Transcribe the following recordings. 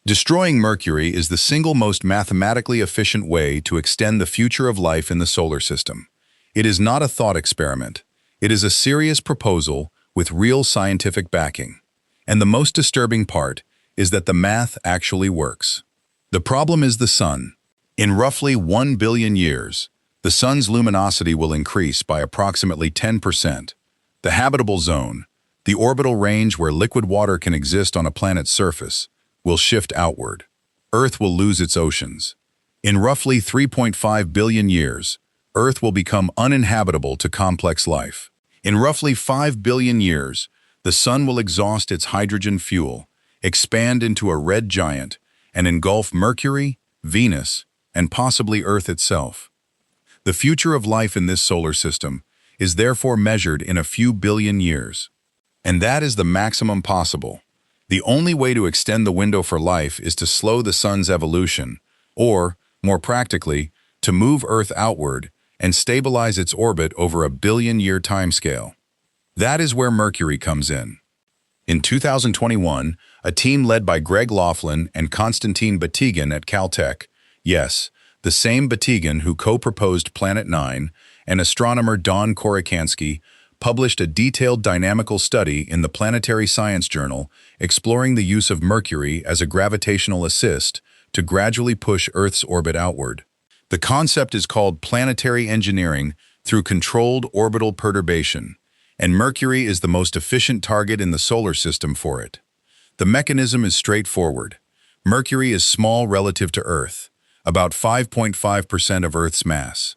Destroying Mercury is the single most mathematically efficient way to extend the future of life in the solar system. It is not a thought experiment. It is a serious proposal with real scientific backing. And the most disturbing part is that the math actually works. The problem is the Sun. In roughly 1 billion years, the Sun's luminosity will increase by approximately 10%. The habitable zone, the orbital range where liquid water can exist on a planet's surface, will shift outward. Earth will lose its oceans. In roughly 3.5 billion years, Earth will become uninhabitable to complex life. In roughly 5 billion years, the Sun will exhaust its hydrogen fuel, expand into a red giant, and engulf Mercury, Venus, and possibly Earth itself. The future of life in this solar system is therefore measured in a few billion years. And that is the maximum possible. The only way to extend the window for life is to slow the Sun's evolution, or, more practically, to move Earth outward and stabilize its orbit over a billion-year timescale. That is where Mercury comes in. In 2021, a team led by Greg Laughlin and Konstantin Batygin at Caltech, yes, the same Batygin who co-proposed Planet 9, and astronomer Don Korikansky, published a detailed dynamical study in the Planetary Science Journal exploring the use of Mercury as a gravitational assist to gradually push Earth's orbit outward. The concept is called planetary engineering through controlled orbital perturbation, and Mercury is the most efficient target in the solar system for it. The mechanism is straightforward. Mercury is small relative to Earth, about 5.5% of Earth's mass.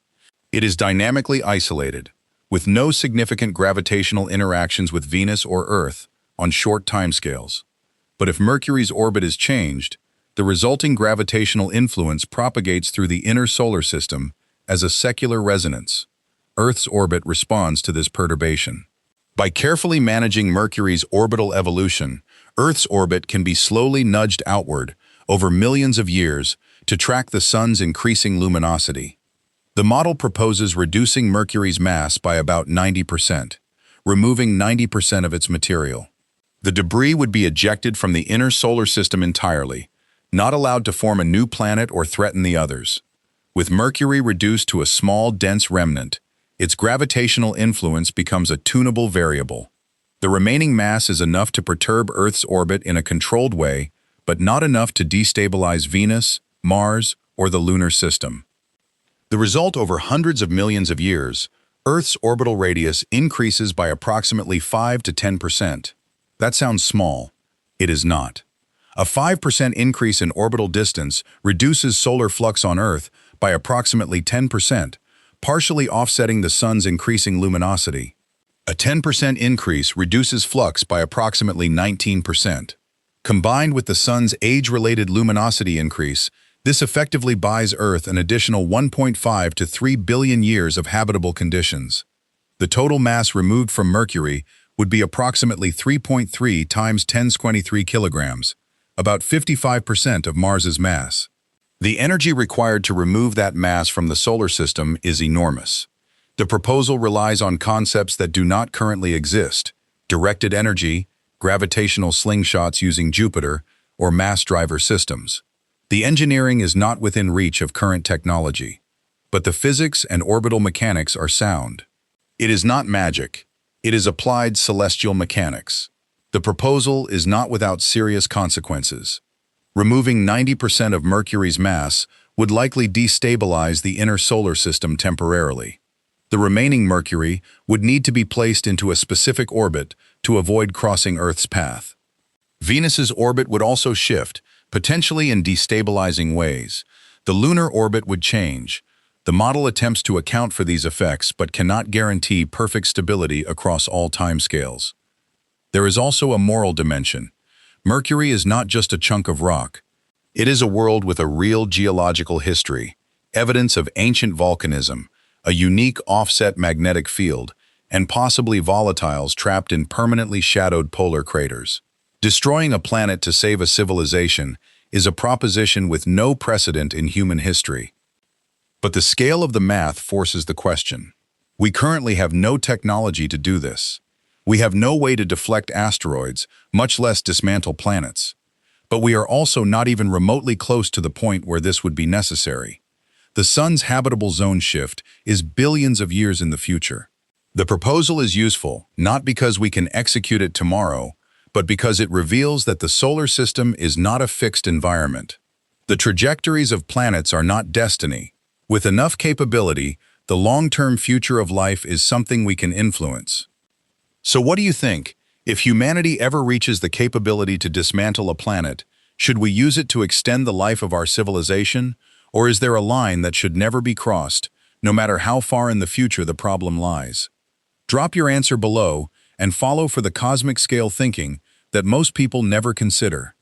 It is dynamically isolated, with no significant gravitational interactions with Venus or Earth on short timescales. But if Mercury's orbit is changed, the resulting gravitational influence propagates through the inner solar system as a secular resonance. Earth's orbit responds to this perturbation. By carefully managing Mercury's orbital evolution, Earth's orbit can be slowly nudged outward over millions of years to track the Sun's increasing luminosity. The model proposes reducing Mercury's mass by about 90%, removing 90% of its material. The debris would be ejected from the inner solar system entirely, not allowed to form a new planet or threaten the others. With Mercury reduced to a small, dense remnant, its gravitational influence becomes a tunable variable. The remaining mass is enough to perturb Earth's orbit in a controlled way, but not enough to destabilize Venus, Mars, or the lunar system. The result over hundreds of millions of years, Earth's orbital radius increases by approximately 5 to 10%. That sounds small. It is not. A 5% increase in orbital distance reduces solar flux on Earth by approximately 10%, partially offsetting the Sun's increasing luminosity. A 10% increase reduces flux by approximately 19%. Combined with the Sun's age-related luminosity increase, this effectively buys Earth an additional 1.5 to 3 billion years of habitable conditions. The total mass removed from Mercury would be approximately 3.3 times 10^23 kilograms, about 55% of Mars's mass. The energy required to remove that mass from the solar system is enormous. The proposal relies on concepts that do not currently exist: directed energy, gravitational slingshots using Jupiter, or mass driver systems. The engineering is not within reach of current technology, but the physics and orbital mechanics are sound. It is not magic. It is applied celestial mechanics. The proposal is not without serious consequences. Removing 90% of Mercury's mass would likely destabilize the inner solar system temporarily. The remaining Mercury would need to be placed into a specific orbit to avoid crossing Earth's path. Venus's orbit would also shift, potentially in destabilizing ways. The lunar orbit would change. The model attempts to account for these effects but cannot guarantee perfect stability across all timescales. There is also a moral dimension. Mercury is not just a chunk of rock. It is a world with a real geological history, evidence of ancient volcanism, a unique offset magnetic field, and possibly volatiles trapped in permanently shadowed polar craters. Destroying a planet to save a civilization is a proposition with no precedent in human history. But the scale of the math forces the question. We currently have no technology to do this. We have no way to deflect asteroids, much less dismantle planets. But we are also not even remotely close to the point where this would be necessary. The sun's habitable zone shift is billions of years in the future. The proposal is useful, not because we can execute it tomorrow, but because it reveals that the solar system is not a fixed environment. The trajectories of planets are not destiny. With enough capability, the long-term future of life is something we can influence. So what do you think? If humanity ever reaches the capability to dismantle a planet, should we use it to extend the life of our civilization? Or is there a line that should never be crossed, no matter how far in the future the problem lies? Drop your answer below and follow for the cosmic scale thinking that most people never consider.